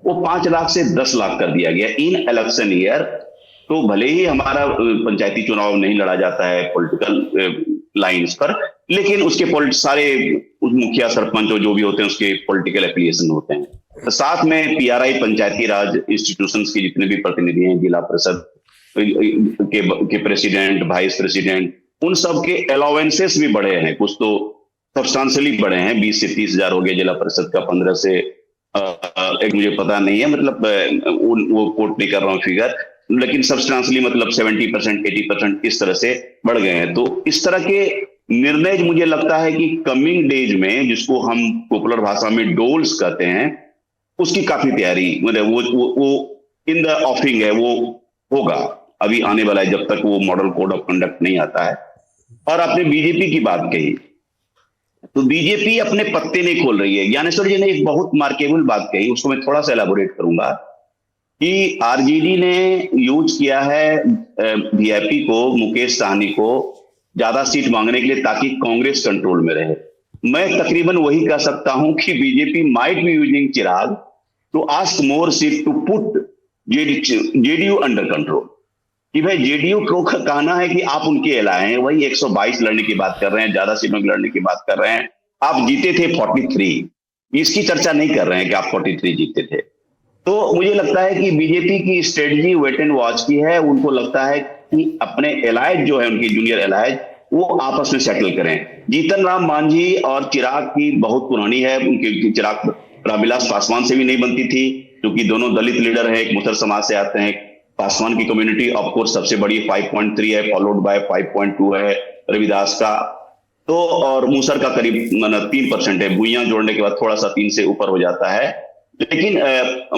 वो 5 लाख से 10 लाख कर दिया गया इन इलेक्शन ईयर। तो भले ही हमारा पंचायती चुनाव नहीं लड़ा जाता है पॉलिटिकल लाइंस पर, लेकिन उसके सारे मुखिया सरपंच जो भी होते हैं उसके पॉलिटिकल एफिलिएशन होते हैं। तो साथ में पीआरआई, पंचायती राज इंस्टीट्यूशंस के जितने भी प्रतिनिधि हैं, जिला परिषद के प्रेसिडेंट, वाइस प्रेसिडेंट, उन सब के अलाउंसेस भी बढ़े हैं, कुछ तो सब्सटेंशियली बढ़े हैं। 20 से 30 हजार हो गए जिला परिषद का, 15 से एक मुझे पता नहीं है, मतलब वो कोट नहीं कर रहा हूँ फिगर, लेकिन सब्सटेंशियली मतलब 70%, 80% इस तरह से बढ़ गए हैं। तो इस तरह के निर्णय मुझे लगता है कि कमिंग डेज में, जिसको हम पॉपुलर भाषा में डोल्स कहते हैं, उसकी काफी तैयारी मतलब वो इन द ऑफिंग है, वो होगा अभी आने वाला है, जब तक वो मॉडल कोड ऑफ कंडक्ट नहीं आता है। और आपने बीजेपी की बात कही, तो बीजेपी अपने पत्ते नहीं खोल रही है। ज्ञानेश्वर जी ने एक बहुत मार्केबल बात कही, उसको मैं थोड़ा सा एलाबोरेट करूंगा कि आरजेडी ने यूज किया है वीआईपी को, मुकेश साहनी को ज्यादा सीट मांगने के लिए, ताकि कांग्रेस कंट्रोल में रहे। मैं तकरीबन वही कह सकता हूं कि BJP might be using Chirag to ask more seat to put JDU under control. कि भाई जेडीयू को कहना है कि आप उनके एलाए हैं, वही 122 लड़ने की बात कर रहे हैं, ज्यादा सीटों की लड़ने की बात कर रहे हैं। आप जीते थे 43, इसकी चर्चा नहीं कर रहे हैं कि आप 43 जीते थे। तो मुझे लगता है कि बीजेपी की स्ट्रेटजी वेट एंड वॉच की है। उनको लगता है कि अपने एलाइज जो है, उनकी जूनियर एलाइज, वो आपस में सेटल करें। जीतन राम मांझी और चिराग की बहुत पुरानी है, उनकी चिराग रामविलास पासवान से भी नहीं बनती थी, क्योंकि दोनों दलित लीडर है, एक मुसर समाज से आते हैं। पासवान की कम्युनिटी ऑफकोर्स सबसे बड़ी 5.3 है, फॉलोड बाय 5.2 है रविदास का, तो और मूसर का करीब 3% है। भुइयां जोड़ने के बाद थोड़ा सा 3 से ऊपर हो जाता है। लेकिन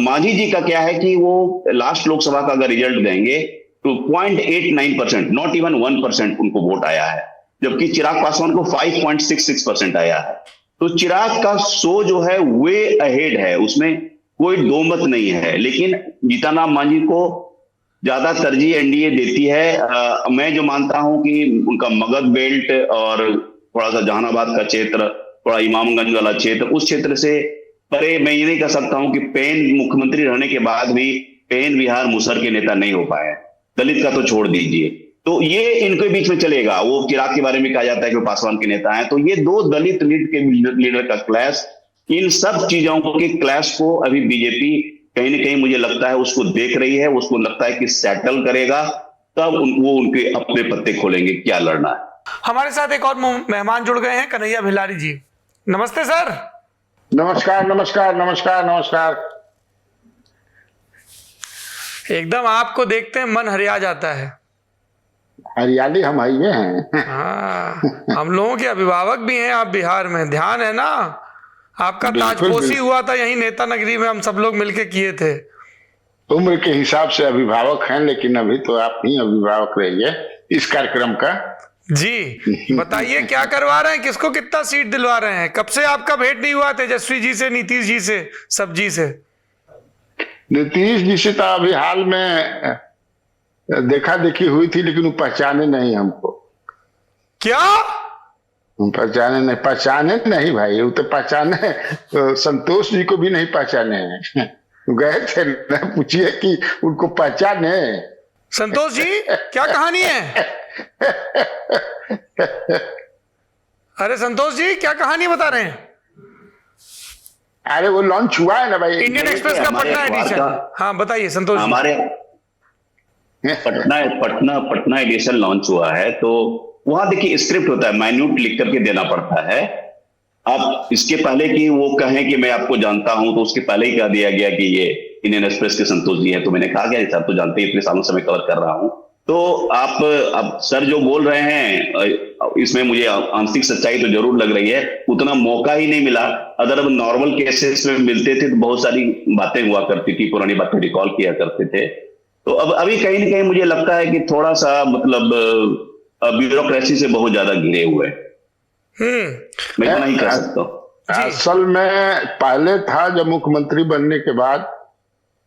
मांझी जी का क्या है कि वो लास्ट लोकसभा का अगर रिजल्ट देंगे तो 0.89%, नॉट इवन 1% उनको वोट आया है, जबकि चिराग पासवान को 5.66% आया है। तो चिराग का शो जो है वे अहेड है, उसमें कोई दो मत नहीं है। लेकिन जीतन राम मांझी को ज्यादा तरजीह एनडीए देती है। मैं जो मानता हूं कि उनका मगध बेल्ट और थोड़ा सा जहानाबाद का क्षेत्र, थोड़ा इमामगंज वाला क्षेत्र, उस क्षेत्र से परे मैं ये नहीं कह सकता हूं कि पेन मुख्यमंत्री रहने के बाद भी पेन बिहार मुसर के नेता नहीं हो पाए। दलित का तो छोड़ दीजिए, तो ये इनके बीच में चलेगा। वो चिराग के बारे में कहा जाता है कि वो पासवान के नेता हैं, तो ये दो दलित लीडर का क्लैश, इन सब चीजों के क्लैश को अभी बीजेपी कहीं ना कहीं मुझे लगता है उसको देख रही है, उसको लगता है कि सेटल करेगा तब वो उनके अपने पत्ते खोलेंगे क्या लड़ना है। हमारे साथ एक और मेहमान जुड़ गए हैं, कन्हैया भिलारी जी। नमस्ते सर। नमस्कार नमस्कार नमस्कार नमस्कार। एकदम आपको देखते हैं मन हरिया जाता है। हरियाली हम हाईवे हैं। हाँ, हम लोगों के अभिभावक भी हैं आप बिहार में, ध्यान है ना? आपका बिल्कुल, ताजपोशी बिल्कुल। हुआ था यहीं नेता नगरी में, हम सब लोग मिलके किए थे। उम्र के हिसाब से अभिभावक हैं, लेकिन अभी तो आप ही अभिभावक रहिए इस कार्यक्रम का। जी बताइए क्या करवा रहे हैं, किसको कितना सीट दिलवा रहे हैं? कब से आपका भेंट नहीं हुआ तेजस्वी जी से, नीतीश जी से, सब्जी से? नीतीश जी से तो अभी हाल में देखा देखी हुई थी, लेकिन वो पहचाने नहीं हमको। क्या? हम पहचाने नहीं भाई, वो तो पहचाने तो संतोष जी को भी नहीं पहचाने हैं। गए थे ना, पूछिए कि उनको पहचाने। संतोष जी क्या कहानी है? अरे संतोष जी क्या कहानी बता रहे हैं? अरे वो लॉन्च हुआ है ना भाई, इंडियन एक्सप्रेस का हमारे पटना अखबार एडिशन। का- हाँ बताइए संतोष जी। हमारे पटना एडिशन लॉन्च हुआ है, तो वहां देखिए स्क्रिप्ट होता है, माइन्यूट लिख करके देना पड़ता है। अब इसके पहले कि वो कहें कि मैं आपको जानता हूं, तो उसके पहले ही कह दिया गया कि ये इंडियन एक्सप्रेस के संतोष जी हैं। तो मैंने कहा गया सर तो जानते हैं, इतने सालों से मैं कवर कर रहा हूं। तो आप अब सर जो बोल रहे हैं इसमें मुझे आंशिक सच्चाई तो जरूर लग रही है, उतना मौका ही नहीं मिला। अगर अब नॉर्मल केसेस में मिलते थे तो बहुत सारी बातें हुआ करती थी, पुरानी बातें रिकॉल किया करते थे। तो अब अभी कहीं ना कहीं मुझे लगता है कि थोड़ा सा मतलब ब्यूरोक्रेसी से बहुत ज्यादा घिरे हुए हैं। मैं इतना ही कह सकता हूँ। असल में पहले था जब मुख्यमंत्री बनने के बाद,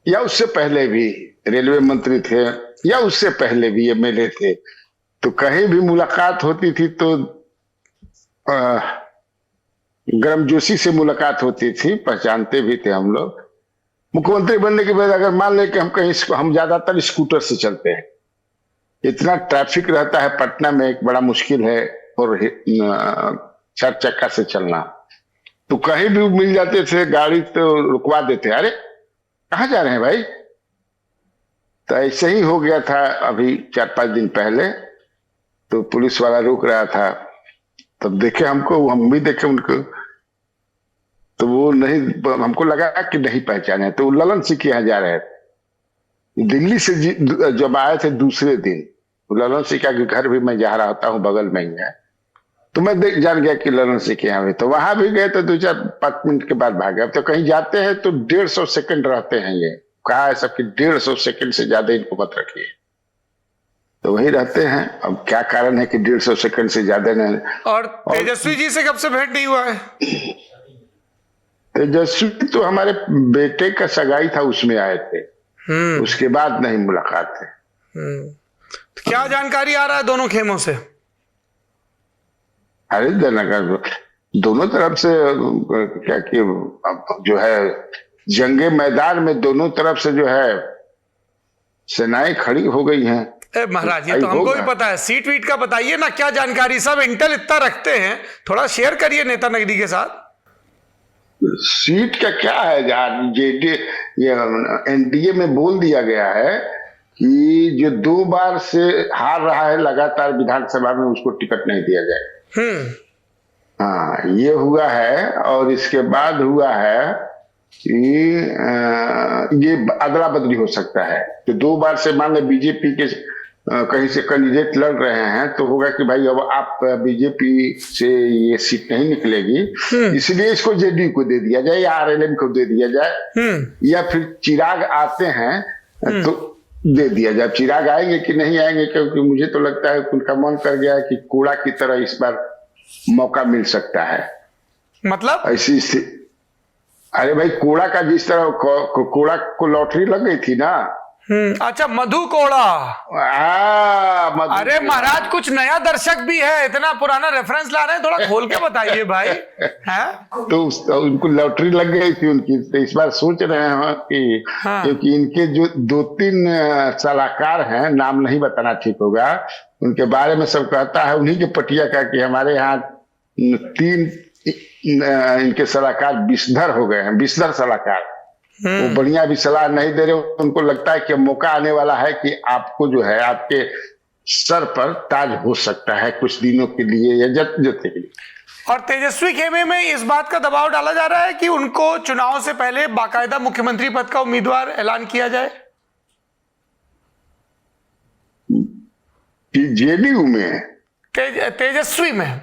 या उससे पहले भी रेलवे मंत्री थे, या उससे पहले भी एमएलए थे, तो कहीं भी मुलाकात होती थी तो गर्मजोशी से मुलाकात होती थी, पहचानते भी थे हम लोग। मुख्यमंत्री बनने के बाद अगर मान ले कि हम ज्यादातर स्कूटर से चलते हैं, इतना ट्रैफिक रहता है पटना में, एक बड़ा मुश्किल है, और 4 चक्का से चलना, तो कहीं भी मिल जाते थे गाड़ी तो रुकवा देते, अरे कहाँ जा रहे हैं भाई? तो ऐसे ही हो गया था अभी 4-5 दिन पहले, तो पुलिस वाला रोक रहा था, तब देखे हमको, हम भी देखे उनको, तो वो नहीं, हमको लगा कि नहीं पहचाने, तो ललन सिंह के यहाँ जा रहे थे। दिल्ली से जब आए थे दूसरे दिन, ललन सिंह का घर भी मैं जा रहा होता हूँ, बगल में ही है, तो मैं जान गया कि ललन सिंह के यहाँ भी, तो वहां भी गए तो 2-4-5 मिनट के बाद भागे। अब तो कहीं जाते हैं तो 150 सेकंड रहते हैं, ये कहा है सबकी 150 सेकंड से ज्यादा इनको मत रखिए, तो वही रहते हैं। अब क्या कारण है कि 150 सेकंड से ज्यादा नहीं। और तेजस्वी जी से कब से भेंट नहीं हुआ है? तेजस्वी तो हमारे बेटे का सगाई था, उसमें आए थे, उसके बाद नहीं मुलाकात है। तो क्या जानकारी आ रहा है दोनों खेमों से? अरे दोनों तरफ से क्या कि जो है जंगे मैदान में दोनों तरफ से जो है सेनाएं खड़ी हो गई हैं। महाराज ये तो हमको भी पता है, सीट वीट का बताइए ना, क्या जानकारी? सब इंटेल इतना रखते हैं, थोड़ा शेयर करिए नेता नगरी के साथ। सीट का क्या है यार, ये एनडीए में बोल दिया गया है कि जो 2 बार से हार रहा है लगातार विधानसभा में, उसको टिकट नहीं दिया जाए। हाँ, ये हुआ है। और इसके बाद हुआ है कि ये अदला बदली हो सकता है, तो 2 बार से मान लो बीजेपी के कहीं से कैंडिडेट लड़ रहे हैं, तो होगा कि भाई अब आप बीजेपी से ये सीट नहीं निकलेगी, इसलिए इसको जेडीयू को दे दिया जाए या आरएलएम को दे दिया जाए, या फिर चिराग आते हैं तो दे दिया जाए। चिराग आएंगे कि नहीं आएंगे, क्योंकि मुझे तो लगता है उनका मन कर गया है कि कूड़ा की तरह इस बार मौका मिल सकता है। मतलब ऐसी स्थिति, अरे भाई कूड़ा का जिस तरह कूड़ा को लॉटरी लग गई थी ना। अच्छा, मधु कोड़ा। अरे महाराज कुछ नया दर्शक भी है, इतना पुराना रेफरेंस ला रहे हैं, थोड़ा खोल के बताइए भाई। है तो उनको लॉटरी लग गई थी उनकी, तो इस बार सोच रहे हैं कि क्योंकि इनके जो 2-3 सलाहकार हैं, नाम नहीं बताना ठीक होगा, उनके बारे में सब कहता है उन्हीं के पटिया का कि हमारे यहाँ 3 इनके सलाहकार विषधर हो गए हैं, विषधर सलाहकार। वो बढ़िया भी सलाह नहीं दे रहे। उनको लगता है कि मौका आने वाला है कि आपको जो है आपके सर पर ताज हो सकता है कुछ दिनों के लिए या जते के लिए। और तेजस्वी खेमे में इस बात का दबाव डाला जा रहा है कि उनको चुनाव से पहले बाकायदा मुख्यमंत्री पद का उम्मीदवार ऐलान किया जाए। जेडीयू में तेजस्वी में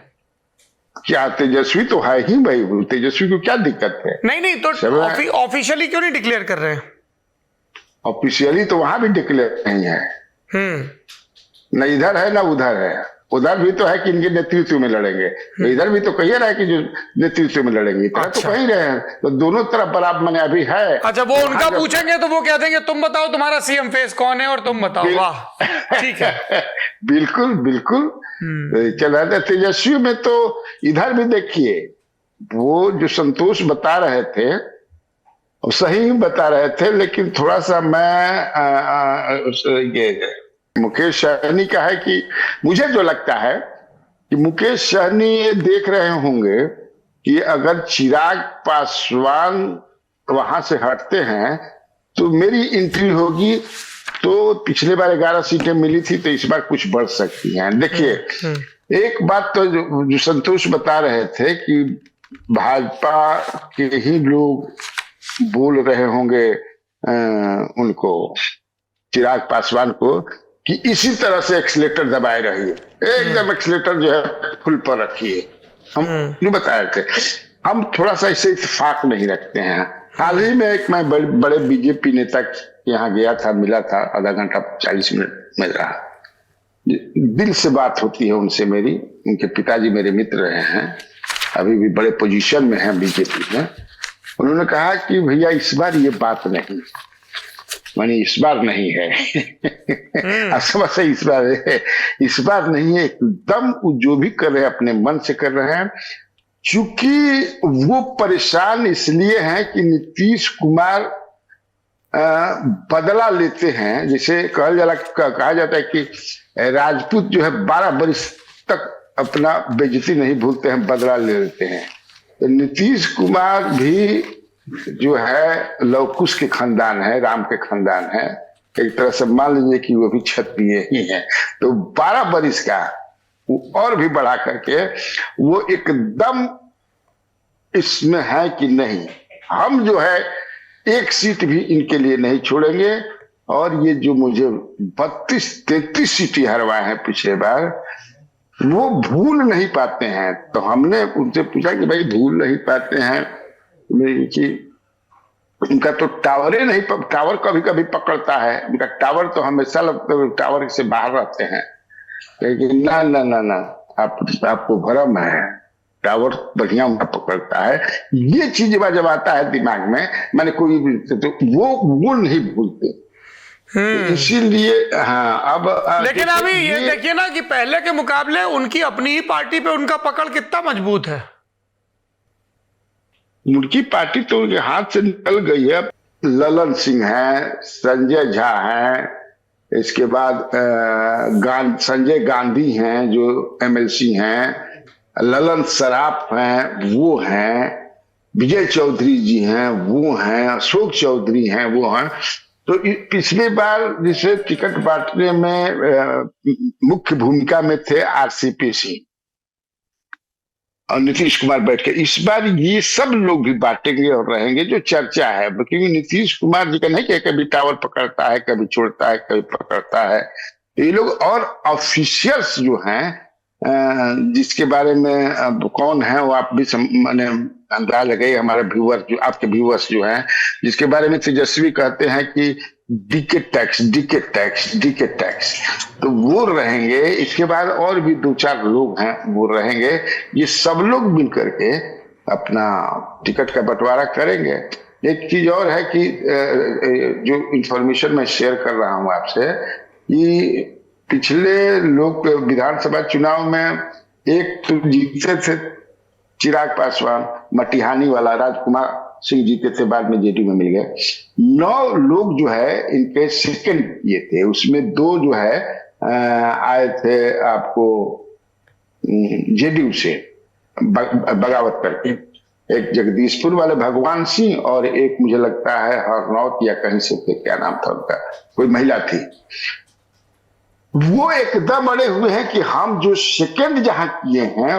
क्या? तेजस्वी तो है ही भाई, तेजस्वी को क्या दिक्कत है? नहीं तो ऑफिशियली क्यों नहीं डिक्लेयर कर रहे हैं? ऑफिशियली तो वहां भी डिक्लेयर नहीं है, न इधर है ना उधर है। उधर भी तो है कि इनके नेतृत्व में लड़ेंगे, इधर भी तो कही रहा है कि जो नेतृत्व में लड़ेंगे। इधर तो कही रहे हैं, तो दोनों तरफ बराबर मैंने अभी है। अच्छा, वो उनका पूछेंगे तो वो कह देंगे तुम बताओ तुम्हारा सीएम फेस कौन है और तुम बताओ। वाह, ठीक है। बिल्कुल बिल्कुल चल रहा था। तेजस्वी में तो इधर भी देखिए, वो जो संतोष बता रहे थे सही बता रहे थे, लेकिन थोड़ा सा मैं मुकेश सहनी का है कि मुझे जो लगता है कि मुकेश सहनी ये देख रहे होंगे कि अगर चिराग पासवान वहां से हटते हैं तो मेरी एंट्री होगी, तो पिछले बार 11 सीटें मिली थी, तो इस बार कुछ बढ़ सकती हैं। देखिए, एक बात तो जो संतोष बता रहे थे कि भाजपा के ही लोग बोल रहे होंगे उनको, चिराग पासवान को, कि इसी तरह से एक्सीलेटर दबाए रहिए, एकदम एक्सीलेटर जो है फुल पर रखिए। हम जो बताए थे, हम थोड़ा सा इससे इत्तेफाक नहीं रखते हैं। हाल ही में एक मैं बड़े बीजेपी नेता यहाँ गया था, मिला था, आधा घंटा 40 मिनट मिल रहा। दिल से बात होती है उनसे मेरी। उनके पिताजी मेरे मित्र रहे हैं, अभी भी बड़े पोजीशन में हैं बीजेपी में। उन्होंने कहा कि भैया इस बार ये बात नहीं, मानी इस बार नहीं है। समझ इस बार नहीं है, एकदम जो भी कर रहे हैं अपने मन से कर रहे हैं। चूंकि वो परेशान इसलिए हैं कि नीतीश कुमार बदला लेते हैं। जैसे कहा जाता है कि राजपूत जो है 12 वर्ष तक अपना बेइज्जती नहीं भूलते हैं, बदला ले लेते हैं। तो नीतीश कुमार भी जो है लवकुश के खानदान है, राम के खानदान है, एक तरह से मान लीजिए कि वो भी क्षत्रिय ही है। तो 12 वर्ष का और भी बढ़ा करके वो एकदम इसमें है कि नहीं, हम जो है एक सीट भी इनके लिए नहीं छोड़ेंगे। और ये जो मुझे 32-33 सीटें हरवाए हैं पिछले बार, वो भूल नहीं पाते हैं। तो हमने उनसे पूछा कि भाई भूल नहीं पाते हैं कि उनका तो टावर ही नहीं, टावर कभी कभी पकड़ता है उनका, टावर तो हमेशा लगता है टावर से बाहर रहते हैं। लेकिन ना ना ना ना, आपको भ्रम है, टावर बढ़िया उनका पकड़ता है। ये चीज जब आता है दिमाग में, मैंने कोई भी तो वो नहीं भूलते। इसीलिए हाँ। अब लेकिन अभी ये देखिए ना कि पहले के मुकाबले उनकी अपनी ही पार्टी पे उनका पकड़ कितना मजबूत है। उनकी पार्टी तो उनके हाथ से निकल गई है। ललन सिंह है, संजय झा है, इसके बाद संजय गांधी हैं जो एमएलसी हैं, ललन सराफ हैं वो हैं, विजय चौधरी जी हैं वो हैं, अशोक चौधरी हैं वो हैं। तो पिछली बार जिसे टिकट बांटने में मुख्य भूमिका में थे आरसीपी सिंह और नीतीश कुमार बैठ के, इस बार ये सब लोग भी बांटेंगे और रहेंगे। जो चर्चा है, क्योंकि नीतीश कुमार जी का नहीं कि कभी टावर पकड़ता है, कभी छोड़ता है, कभी पकड़ता है। ये लोग और ऑफिशियल्स जो हैं, जिसके बारे में अब कौन है वो आप भी मैंने अंदाज लगाइए, हमारे व्यूअर जो आपके व्यूअर्स जो हैं, जिसके बारे में तेजस्वी कहते हैं कि डीके टैक्स, तो वो रहेंगे। इसके बाद और भी 2-4 लोग हैं वो रहेंगे। ये सब लोग मिल करके अपना टिकट का बंटवारा करेंगे। एक चीज और है कि जो इंफॉर्मेशन मैं शेयर कर रहा हूं आपसे, कि पिछले लोग विधानसभा चुनाव में एक तो जीते थे चिराग पासवान, मटिहानी वाला राजकुमार सिंह जीते थे, बाद में जेडीयू में मिल गए। 9 लोग जो है इनके सेकंड ये थे, उसमें 2 जो है आए थे आपको जेडीयू से बगावत करके। एक जगदीशपुर वाले भगवान सिंह और एक मुझे लगता है हरनौत या कहीं से थे, क्या नाम था उनका, कोई महिला थी। वो एकदम अड़े हुए हैं कि हम जो सेकंड जहां किए हैं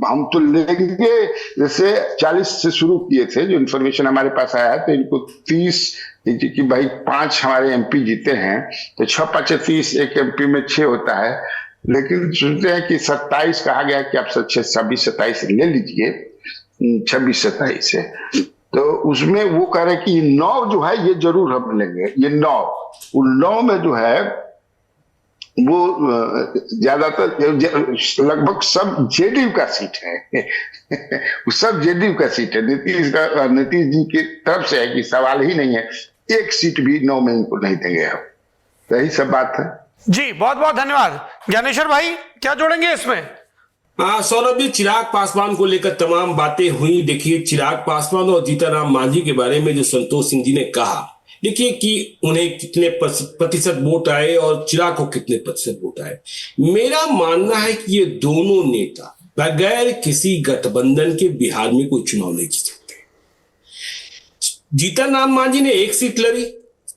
हम तो लेंगे, जैसे 40 से शुरू किए थे, जो इन्फॉर्मेशन हमारे पास आया है तो इनको 30 कि भाई 5 हमारे एमपी जीते हैं तो 6 5 30, एक एमपी में 6 होता है, लेकिन सुनते हैं कि 27 कहा गया कि आप 26 27 ले लीजिए, 26 27 है, तो उसमें वो कह रहे कि 9 जो है ये जरूर हम लेंगे, ये 9 में जो है वो ज्यादातर लगभग सब जेडीयू का सीट है वो सब जेडीयू का सीट है। नीतीश जी की तरफ से है कि सवाल ही नहीं है, एक सीट भी 9 में इनको नहीं देंगे हम, तो यही सब बात है जी। बहुत बहुत धन्यवाद। ज्ञानेश्वर भाई क्या जोड़ेंगे इसमें? हाँ सौरभ जी, चिराग पासवान को लेकर तमाम बातें हुई। देखिए, चिराग पासवान और जीतनराम मांझी के बारे में जो संतोष सिंह जी ने कहा, देखिए कि उन्हें कितने प्रतिशत वोट आए और चिराग को कितने प्रतिशत वोट आए। मेरा मानना है कि ये दोनों नेता बगैर किसी गठबंधन के बिहार में कोई चुनाव नहीं जीत सकते। जीतनराम मांझी ने 1 सीट लड़ी,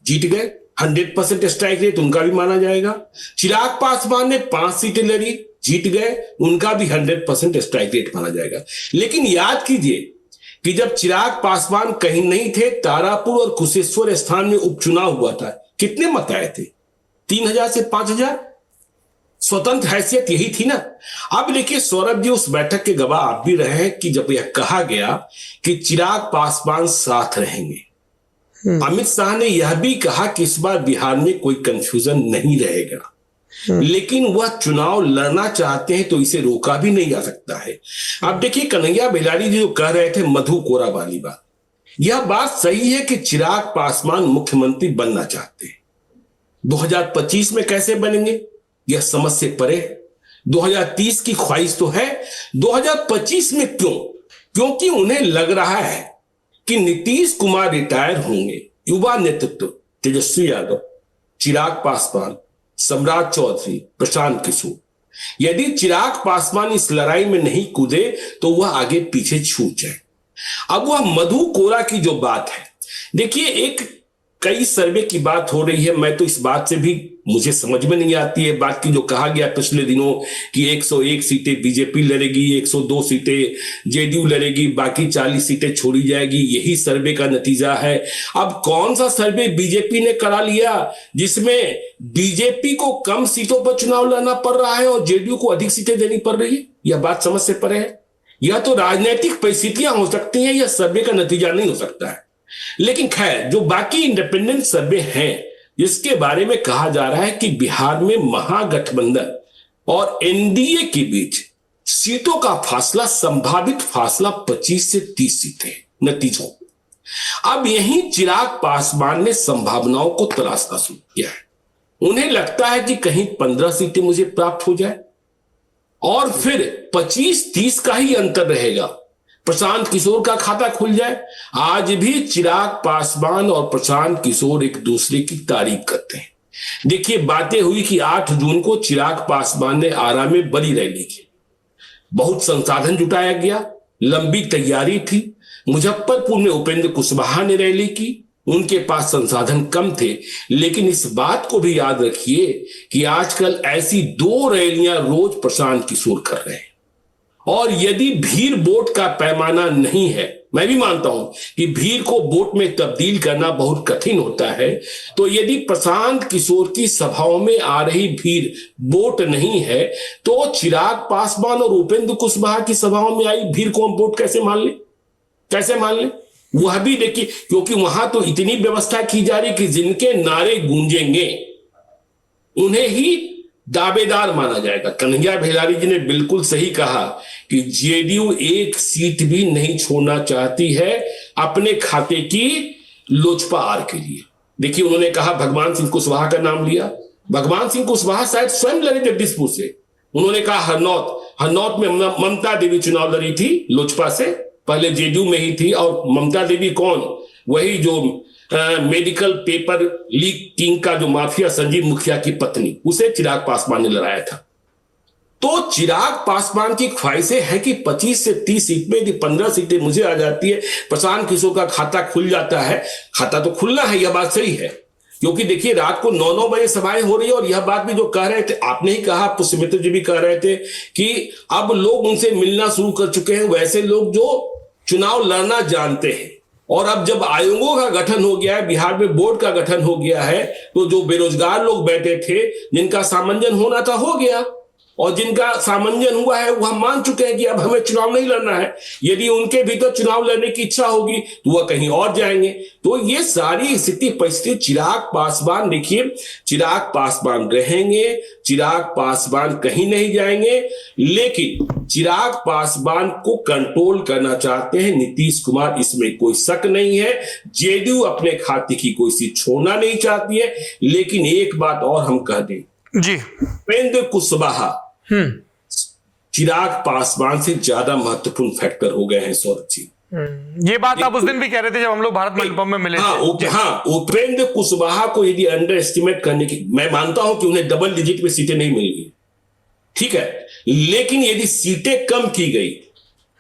जीत गए, 100% स्ट्राइक रेट उनका भी माना जाएगा। चिराग पासवान ने 5 सीटें लड़ी, जीत गए, उनका भी 100% स्ट्राइक रेट माना जाएगा। लेकिन याद कीजिए कि जब चिराग पासवान कहीं नहीं थे, तारापुर और कुशेश्वर स्थान में उपचुनाव हुआ था, कितने मत आए थे? 3000 से 5000। स्वतंत्र हैसियत यही थी ना। अब देखिए सौरभ जी, उस बैठक के गवाह आप भी रहे हैं कि जब यह कहा गया कि चिराग पासवान साथ रहेंगे, अमित शाह ने यह भी कहा कि इस बार बिहार में कोई कंफ्यूजन नहीं रहेगा, लेकिन वह चुनाव लड़ना चाहते हैं तो इसे रोका भी नहीं जा सकता है। अब देखिए, कन्हैया बेलारी जी जो कह रहे थे मधु कोरा वाली बात, यह बात सही है कि चिराग पासवान मुख्यमंत्री बनना चाहते हैं। 2025 में कैसे बनेंगे यह समझ से परे है। 2030 की ख्वाहिश तो है, 2025 में क्यों? क्योंकि उन्हें लग रहा है कि नीतीश कुमार रिटायर होंगे, युवा नेतृत्व तेजस्वी यादव, चिराग पासवान, सम्राट चौधरी, प्रशांत किशोर, यदि चिराग पासवान इस लड़ाई में नहीं कूदे तो वह आगे पीछे छूट जाए। अब वह मधु कोरा की जो बात है, देखिए एक कई सर्वे की बात हो रही है, मैं तो इस बात से भी मुझे समझ में नहीं आती है बात की जो कहा गया पिछले दिनों कि 101 सीटें बीजेपी लड़ेगी, 102 सीटें जेडीयू लड़ेगी, बाकी 40 सीटें छोड़ी जाएगी, यही सर्वे का नतीजा है। अब कौन सा सर्वे बीजेपी ने करा लिया जिसमें बीजेपी को कम सीटों पर चुनाव लड़ना पड़ रहा है और जेडीयू को अधिक सीटें देनी पड़ रही है? यह बात समझ से परे है। यह तो राजनीतिक परिस्थितियां हो सकती हैं, यह सर्वे का नतीजा नहीं हो सकता है। लेकिन खैर, जो बाकी इंडिपेंडेंट सर्वे हैं जिसके बारे में कहा जा रहा है कि बिहार में महागठबंधन और एनडीए के बीच सीटों का फासला, संभावित फासला 25 से 30 सीटें नतीजों। अब यहीं चिराग पासवान ने संभावनाओं को तलाशना शुरू किया है। उन्हें लगता है कि कहीं 15 सीटें मुझे प्राप्त हो जाए और फिर 25-30 का ही अंतर रहेगा, प्रशांत किशोर का खाता खुल जाए। आज भी चिराग पासवान और प्रशांत किशोर एक दूसरे की तारीफ करते हैं। देखिए, बातें हुई कि 8 जून को चिराग पासवान ने आरा में बड़ी रैली की, बहुत संसाधन जुटाया गया, लंबी तैयारी थी। मुजफ्फरपुर में उपेंद्र कुशवाहा ने रैली की, उनके पास संसाधन कम थे, लेकिन इस बात को भी याद रखिए कि आजकल ऐसी 2 रैलियां रोज प्रशांत किशोर कर रहे हैं। और यदि भीड़ वोट का पैमाना नहीं है, मैं भी मानता हूं कि भीड़ को वोट में तब्दील करना बहुत कठिन होता है, तो यदि प्रशांत किशोर की सभाओं में आ रही भीड़ वोट नहीं है तो चिराग पासवान और उपेंद्र कुशवाहा की सभाओं में आई भीड़ को हम वोट कैसे मान ले? वह भी देखिए, क्योंकि वहां तो इतनी व्यवस्था की जा रही कि जिनके नारे गूंजेंगे उन्हें ही दावेदार माना जाएगा। कन्हैया बेलारी जी ने बिल्कुल सही कहा कि जेडीयू एक सीट भी नहीं छोड़ना चाहती है अपने खाते की लोजपा आर के लिए। देखिए, उन्होंने कहा, भगवान सिंह कुशवाहा का नाम लिया। भगवान सिंह कुशवाहा शायद स्वयं लड़े जगदीशपुर से। उन्होंने कहा हरनौत में ममता देवी चुनाव लड़ी थी लोजपा से, पहले जेडीयू में ही थी। और ममता देवी कौन? वही जो मेडिकल पेपर लीक किंग का जो माफिया संजीव मुखिया की पत्नी, उसे चिराग पासवान ने लड़ाया था। तो चिराग पासवान की ख्वाहिशें हैं कि 25 से 30 सीट में, यदि 15 सीटें मुझे आ जाती है, प्रशांत किशोर का खाता खुल जाता है। खाता तो खुलना है, यह बात सही है, क्योंकि देखिए रात को 9-9 बजे सभाएं हो रही है। और यह बात भी जो कह रहे थे, आपने ही कहा, पुष्यमित्र जी भी कह रहे थे कि अब लोग उनसे मिलना शुरू कर चुके हैं, वैसे लोग जो चुनाव लड़ना जानते हैं। और अब जब आयोगों का गठन हो गया है, बिहार में बोर्ड का गठन हो गया है, तो जो बेरोजगार लोग बैठे थे, जिनका सामंजन होना था हो गया, और जिनका सामंजन हुआ है वह मान चुके हैं कि अब हमें चुनाव नहीं लड़ना है। यदि उनके भीतर चुनाव लड़ने की इच्छा होगी तो वह कहीं और जाएंगे। तो ये सारी स्थिति परिस्थिति चिराग पासवान, देखिए चिराग पासवान रहेंगे, चिराग पासवान कहीं नहीं जाएंगे, लेकिन चिराग पासवान को कंट्रोल करना चाहते हैं नीतीश कुमार, इसमें कोई शक नहीं है। जेडीयू अपने खाते की कोई चीज छोड़ना नहीं चाहती है। लेकिन एक बात और हम कह दें जी, उपेंद्र कुशवाहा चिराग पासवान से ज्यादा महत्वपूर्ण फैक्टर हो गए हैं सौरभ जी। ये बात आप उस दिन भी कह रहे थे जब हम लोग भारत मंडपम में मिले थे। उपेंद्र कुशवाहा को यदि अंडर एस्टिमेट करने की, मैं मानता हूं कि उन्हें डबल डिजिट में सीटें नहीं मिलेंगी, ठीक है, लेकिन यदि सीटें कम की गई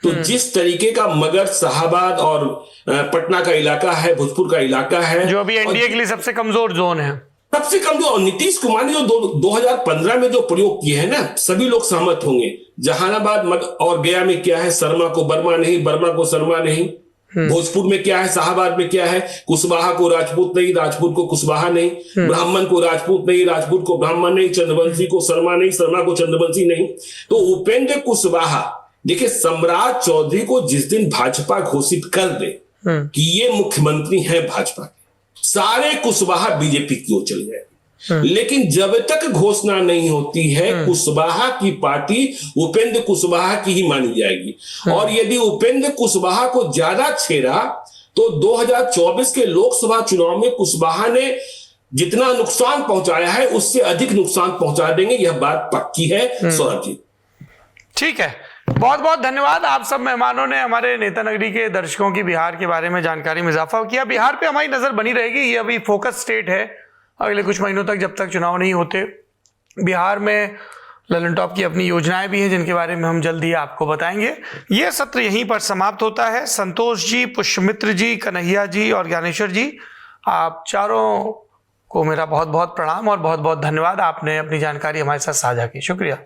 तो जिस तरीके का मगध, शाहाबाद और पटना का इलाका है, भोजपुर का इलाका है, जो अभी एनडीए के लिए सबसे कमजोर जोन है, सबसे कमजोर, और नीतीश कुमार ने जो 2015 में जो प्रयोग किए हैं ना, सभी लोग सहमत होंगे। जहानाबाद और गया में क्या है, शर्मा को वर्मा नहीं, वर्मा को शर्मा नहीं। भोजपुर में क्या है, शाहाबाद में क्या है, कुशवाहा को राजपूत नहीं, राजपूत को कुशवाहा नहीं, ब्राह्मण को राजपूत नहीं, राजपूत को ब्राह्मण नहीं, चंद्रवंशी को शर्मा नहीं, शर्मा को चंद्रवंशी नहीं। तो उपेंद्र कुशवाहा, देखिए सम्राट चौधरी को जिस दिन भाजपा घोषित कर दे कि ये मुख्यमंत्री है भाजपा, सारे कुशवाहा बीजेपी की ओर चले जाए। लेकिन जब तक घोषणा नहीं होती है, कुशवाहा की पार्टी उपेंद्र कुशवाहा की ही मानी जाएगी। और यदि उपेंद्र कुशवाहा को ज्यादा छेड़ा तो 2024 के लोकसभा चुनाव में कुशवाहा ने जितना नुकसान पहुंचाया है उससे अधिक नुकसान पहुंचा देंगे, यह बात पक्की है सौरभ जी। ठीक है, बहुत बहुत धन्यवाद। आप सब मेहमानों ने हमारे नेता नगरी के दर्शकों की बिहार के बारे में जानकारी में इजाफा किया। बिहार पे हमारी नजर बनी रहेगी, ये अभी फोकस स्टेट है अगले कुछ महीनों तक, जब तक चुनाव नहीं होते। बिहार में ललन टॉप की अपनी योजनाएं भी हैं जिनके बारे में हम जल्दी आपको बताएंगे। ये सत्र यहीं पर समाप्त होता है। संतोष जी, पुष्यमित्र जी, कन्हैया जी और ज्ञानेश्वर जी, आप चारों को मेरा बहुत बहुत प्रणाम और बहुत बहुत धन्यवाद। आपने अपनी जानकारी हमारे साथ साझा की, शुक्रिया।